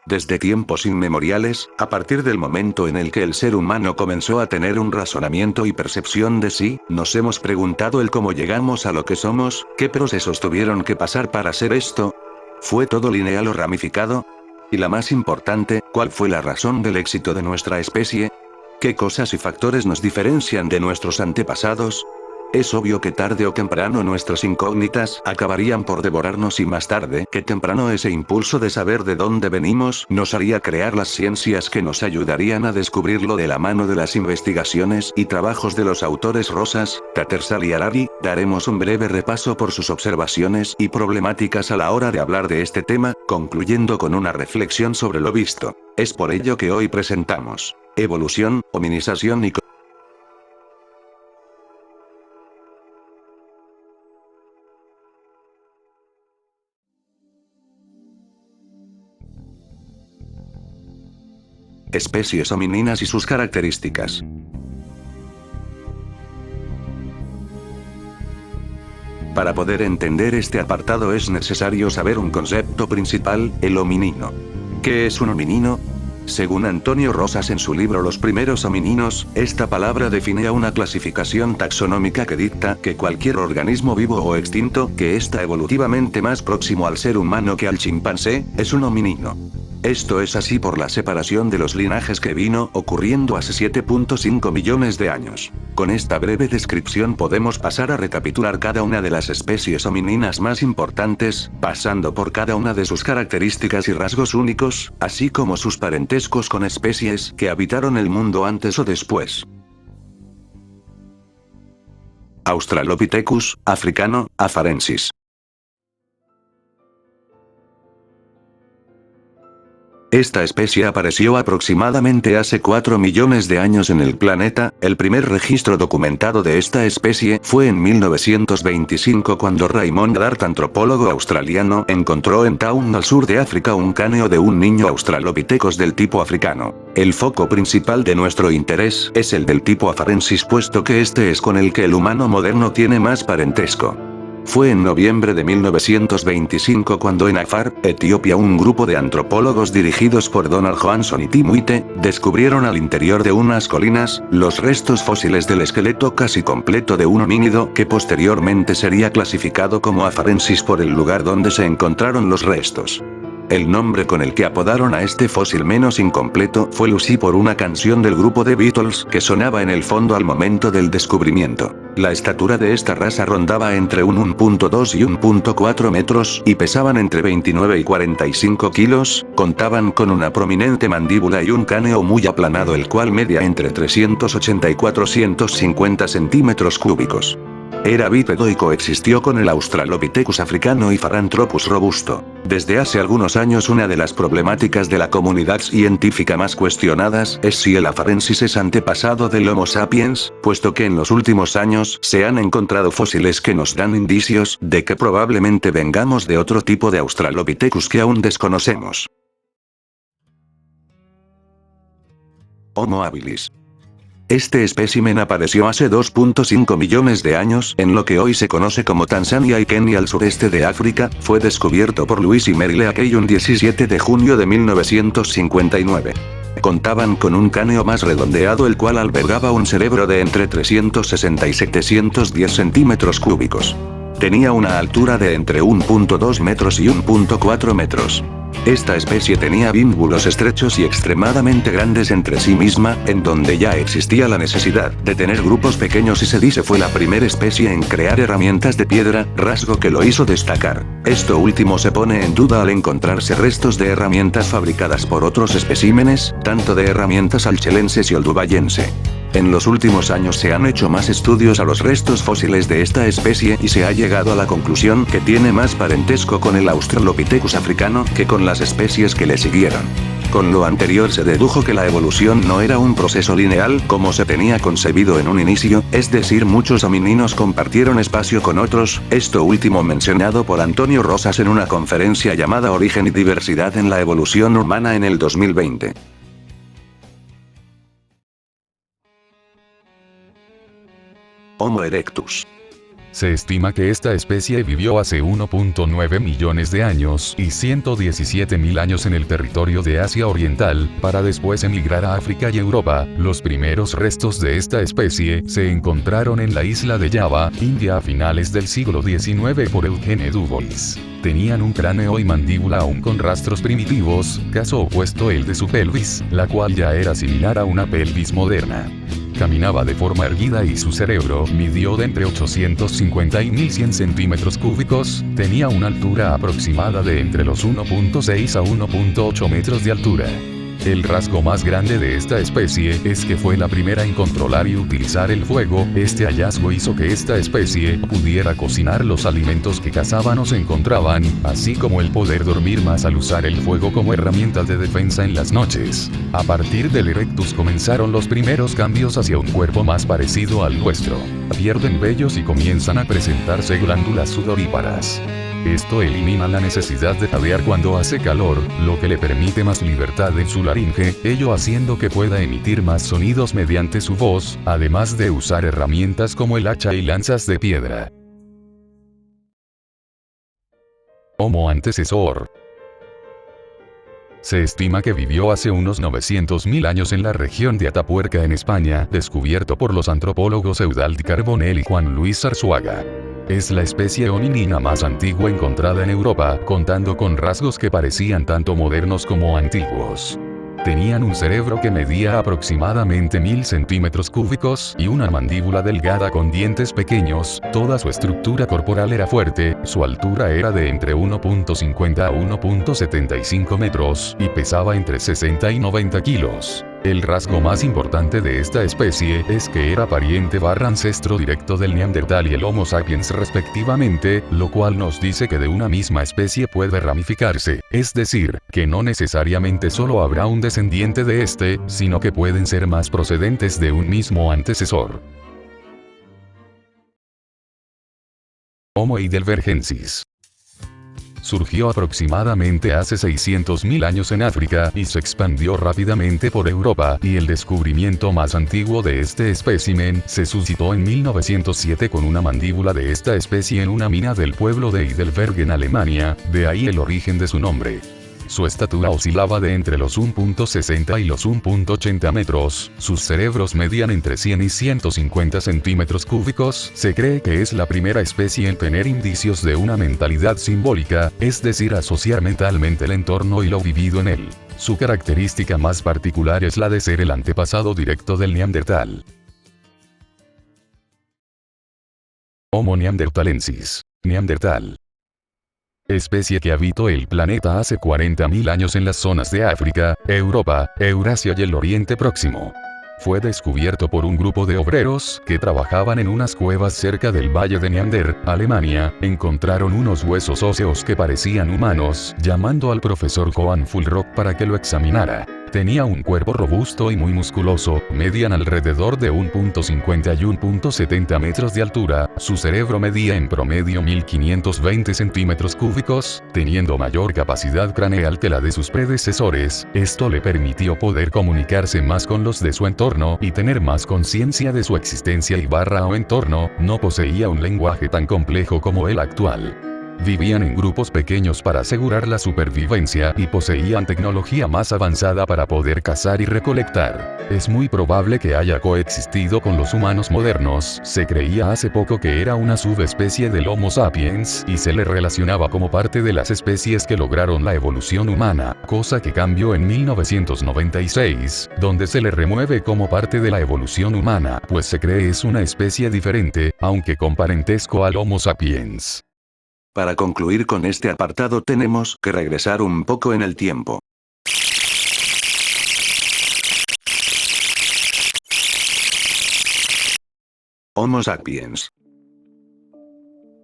Desde tiempos inmemoriales, a partir del momento en el que el ser humano comenzó a tener un razonamiento y percepción de sí, nos hemos preguntado el cómo llegamos a lo que somos, qué procesos tuvieron que pasar para ser esto. ¿Fue todo lineal o ramificado? Y la más importante, ¿cuál fue la razón del éxito de nuestra especie? ¿Qué cosas y factores nos diferencian de nuestros antepasados? Es obvio que tarde o temprano nuestras incógnitas acabarían por devorarnos y más tarde que temprano ese impulso de saber de dónde venimos nos haría crear las ciencias que nos ayudarían a descubrirlo de la mano de las investigaciones y trabajos de los autores Rosas, Tattersall y Harari. Daremos un breve repaso por sus observaciones y problemáticas a la hora de hablar de este tema, concluyendo con una reflexión sobre lo visto. Es por ello que hoy presentamos evolución, hominización y especies homininas y sus características. Para poder entender este apartado es necesario saber un concepto principal, el hominino. ¿Qué es un hominino? Según Antonio Rosas en su libro Los primeros homininos, esta palabra define a una clasificación taxonómica que dicta que cualquier organismo vivo o extinto que está evolutivamente más próximo al ser humano que al chimpancé, es un hominino. Esto es así por la separación de los linajes que vino ocurriendo hace 7.5 millones de años. Con esta breve descripción podemos pasar a recapitular cada una de las especies homininas más importantes, pasando por cada una de sus características y rasgos únicos, así como sus parentescos con especies que habitaron el mundo antes o después. Australopithecus, africano, afarensis. Esta especie apareció aproximadamente hace 4 millones de años en el planeta. El primer registro documentado de esta especie fue en 1925 cuando Raymond Dart, antropólogo australiano, encontró en Taung al sur de África un cráneo de un niño Australopithecus del tipo africano. El foco principal de nuestro interés es el del tipo afarensis, puesto que este es con el que el humano moderno tiene más parentesco. Fue en noviembre de 1925 cuando en Afar, Etiopía, un grupo de antropólogos dirigidos por Donald Johansson y Tim White, descubrieron al interior de unas colinas, los restos fósiles del esqueleto casi completo de un homínido que posteriormente sería clasificado como afarensis por el lugar donde se encontraron los restos. El nombre con el que apodaron a este fósil menos incompleto fue Lucy por una canción del grupo The Beatles que sonaba en el fondo al momento del descubrimiento. La estatura de esta raza rondaba entre un 1.2 y 1.4 metros y pesaban entre 29 y 45 kilos, contaban con una prominente mandíbula y un cráneo muy aplanado, el cual medía entre 380 y 450 centímetros cúbicos. Era bípedo y coexistió con el Australopithecus africano y Paranthropus robusto. Desde hace algunos años una de las problemáticas de la comunidad científica más cuestionadas es si el afarensis es antepasado del Homo sapiens, puesto que en los últimos años se han encontrado fósiles que nos dan indicios de que probablemente vengamos de otro tipo de Australopithecus que aún desconocemos. Homo habilis. Este espécimen apareció hace 2.5 millones de años en lo que hoy se conoce como Tanzania y Kenia al sureste de África. Fue descubierto por Louis y Mary Leakey un 17 de junio de 1959. Contaban con un cráneo más redondeado, el cual albergaba un cerebro de entre 360 y 710 centímetros cúbicos. Tenía una altura de entre 1.2 metros y 1.4 metros. Esta especie tenía vínculos estrechos y extremadamente grandes entre sí misma, en donde ya existía la necesidad de tener grupos pequeños, y se dice fue la primera especie en crear herramientas de piedra, rasgo que lo hizo destacar. Esto último se pone en duda al encontrarse restos de herramientas fabricadas por otros especímenes, tanto de herramientas alchelenses y oldubayense. En los últimos años se han hecho más estudios a los restos fósiles de esta especie y se ha llegado a la conclusión que tiene más parentesco con el Australopithecus africano que con las especies que le siguieron. Con lo anterior se dedujo que la evolución no era un proceso lineal como se tenía concebido en un inicio, es decir, muchos homininos compartieron espacio con otros, esto último mencionado por Antonio Rosas en una conferencia llamada Origen y Diversidad en la Evolución Humana en el 2020. Homo erectus. Se estima que esta especie vivió hace 1.9 millones de años y 117.000 años en el territorio de Asia Oriental, para después emigrar a África y Europa. Los primeros restos de esta especie se encontraron en la isla de Java, India a finales del siglo XIX por Eugene Dubois. Tenían un cráneo y mandíbula aún con rastros primitivos, caso opuesto el de su pelvis, la cual ya era similar a una pelvis moderna. Caminaba de forma erguida y su cerebro midió de entre 850 y 1100 centímetros cúbicos, tenía una altura aproximada de entre los 1.6 a 1.8 metros de altura. El rasgo más grande de esta especie es que fue la primera en controlar y utilizar el fuego. Este hallazgo hizo que esta especie pudiera cocinar los alimentos que cazaban o se encontraban, así como el poder dormir más al usar el fuego como herramienta de defensa en las noches. A partir del Erectus comenzaron los primeros cambios hacia un cuerpo más parecido al nuestro. Pierden vellos y comienzan a presentarse glándulas sudoríparas. Esto elimina la necesidad de jadear cuando hace calor, lo que le permite más libertad en su laringe, ello haciendo que pueda emitir más sonidos mediante su voz, además de usar herramientas como el hacha y lanzas de piedra. Homo antecesor. Se estima que vivió hace unos 900.000 años en la región de Atapuerca en España, descubierto por los antropólogos Eudald Carbonell y Juan Luis Arzuaga. Es la especie hominina más antigua encontrada en Europa, contando con rasgos que parecían tanto modernos como antiguos. Tenían un cerebro que medía aproximadamente 1000 centímetros cúbicos y una mandíbula delgada con dientes pequeños. Toda su estructura corporal era fuerte, su altura era de entre 1.50 a 1.75 metros y pesaba entre 60 y 90 kilos. El rasgo más importante de esta especie es que era pariente / ancestro directo del Neandertal y el Homo sapiens respectivamente, lo cual nos dice que de una misma especie puede ramificarse, es decir, que no necesariamente solo habrá un descendiente de este, sino que pueden ser más procedentes de un mismo antecesor. Homo heidelbergensis. Surgió aproximadamente hace 600.000 años en África y se expandió rápidamente por Europa, y el descubrimiento más antiguo de este espécimen se suscitó en 1907 con una mandíbula de esta especie en una mina del pueblo de Heidelberg en Alemania, de ahí el origen de su nombre. Su estatura oscilaba de entre los 1.60 y los 1.80 metros, sus cerebros medían entre 100 y 150 centímetros cúbicos, se cree que es la primera especie en tener indicios de una mentalidad simbólica, es decir, asociar mentalmente el entorno y lo vivido en él. Su característica más particular es la de ser el antepasado directo del Neandertal. Homo neanderthalensis. Neandertal. Especie que habitó el planeta hace 40.000 años en las zonas de África, Europa, Eurasia y el Oriente Próximo. Fue descubierto por un grupo de obreros que trabajaban en unas cuevas cerca del Valle de Neander, Alemania. Encontraron unos huesos óseos que parecían humanos, llamando al profesor Johann Fuhlrott para que lo examinara. Tenía un cuerpo robusto y muy musculoso, medían alrededor de 1.50 y 1.70 metros de altura, su cerebro medía en promedio 1520 centímetros cúbicos, teniendo mayor capacidad craneal que la de sus predecesores. Esto le permitió poder comunicarse más con los de su entorno y tener más conciencia de su existencia y o entorno. No poseía un lenguaje tan complejo como el actual. Vivían en grupos pequeños para asegurar la supervivencia y poseían tecnología más avanzada para poder cazar y recolectar. Es muy probable que haya coexistido con los humanos modernos. Se creía hace poco que era una subespecie del Homo sapiens y se le relacionaba como parte de las especies que lograron la evolución humana, cosa que cambió en 1996, donde se le remueve como parte de la evolución humana, pues se cree es una especie diferente, aunque con parentesco al Homo sapiens. Para concluir con este apartado tenemos que regresar un poco en el tiempo. Homo sapiens.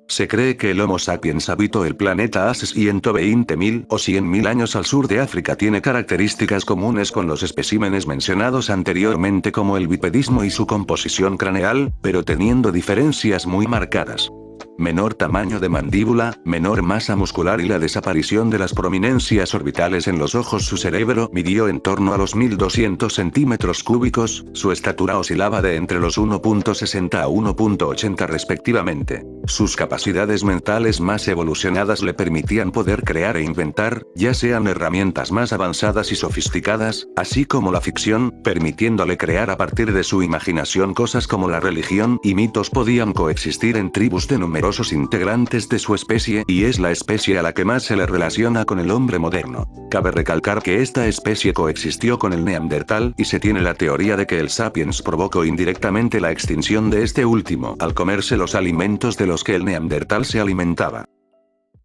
Se cree que el Homo sapiens habitó el planeta hace 120.000 o 100.000 años al sur de África. Tiene características comunes con los especímenes mencionados anteriormente como el bipedismo y su composición craneal, pero teniendo diferencias muy marcadas. menor tamaño de mandíbula, menor masa muscular y la desaparición de las prominencias orbitales en los ojos. Su cerebro midió en torno a los 1200 centímetros cúbicos, su estatura oscilaba de entre los 1.60 a 1.80 respectivamente. Sus capacidades mentales más evolucionadas le permitían poder crear e inventar, ya sean herramientas más avanzadas y sofisticadas, así como la ficción, permitiéndole crear a partir de su imaginación cosas como la religión y mitos podían coexistir en tribus de numerosos integrantes de su especie, y es la especie a la que más se le relaciona con el hombre moderno. Cabe recalcar que esta especie coexistió con el neandertal, y se tiene la teoría de que el sapiens provocó indirectamente la extinción de este último al comerse los alimentos de los que el neandertal se alimentaba.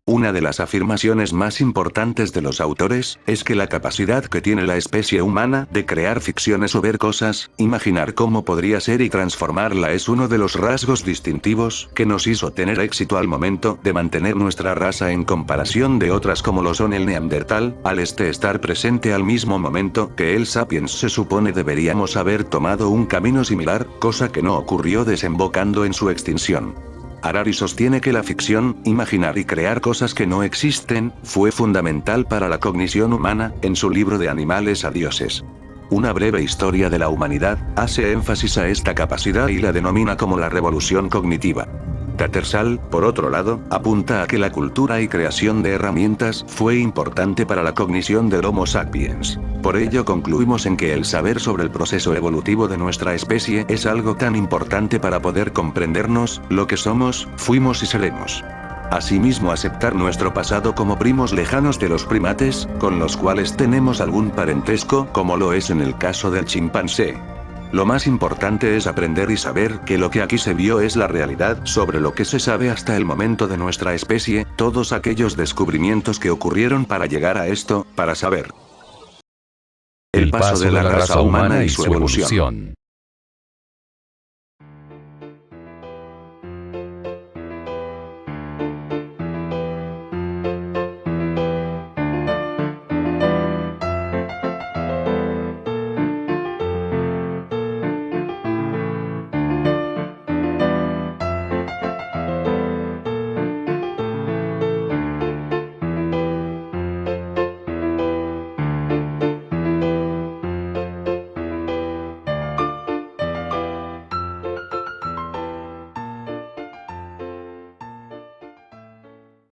Una de las afirmaciones más importantes de los autores, es que la capacidad que tiene la especie humana de crear ficciones o ver cosas, imaginar cómo podría ser y transformarla es uno de los rasgos distintivos que nos hizo tener éxito al momento de mantener nuestra raza en comparación de otras como lo son el neandertal, al estar presente al mismo momento que el sapiens. Se supone deberíamos haber tomado un camino similar, cosa que no ocurrió desembocando en su extinción. Harari sostiene que la ficción, imaginar y crear cosas que no existen, fue fundamental para la cognición humana, en su libro de Animales a Dioses. Una breve historia de la humanidad, hace énfasis a esta capacidad y la denomina como la revolución cognitiva. Tattersall, por otro lado, apunta a que la cultura y creación de herramientas fue importante para la cognición del Homo sapiens. Por ello concluimos en que el saber sobre el proceso evolutivo de nuestra especie es algo tan importante para poder comprendernos, lo que somos, fuimos y seremos. Asimismo, aceptar nuestro pasado como primos lejanos de los primates, con los cuales tenemos algún parentesco, como lo es en el caso del chimpancé. Lo más importante es aprender y saber que lo que aquí se vio es la realidad sobre lo que se sabe hasta el momento de nuestra especie, todos aquellos descubrimientos que ocurrieron para llegar a esto, para saber el paso de la raza humana y su evolución.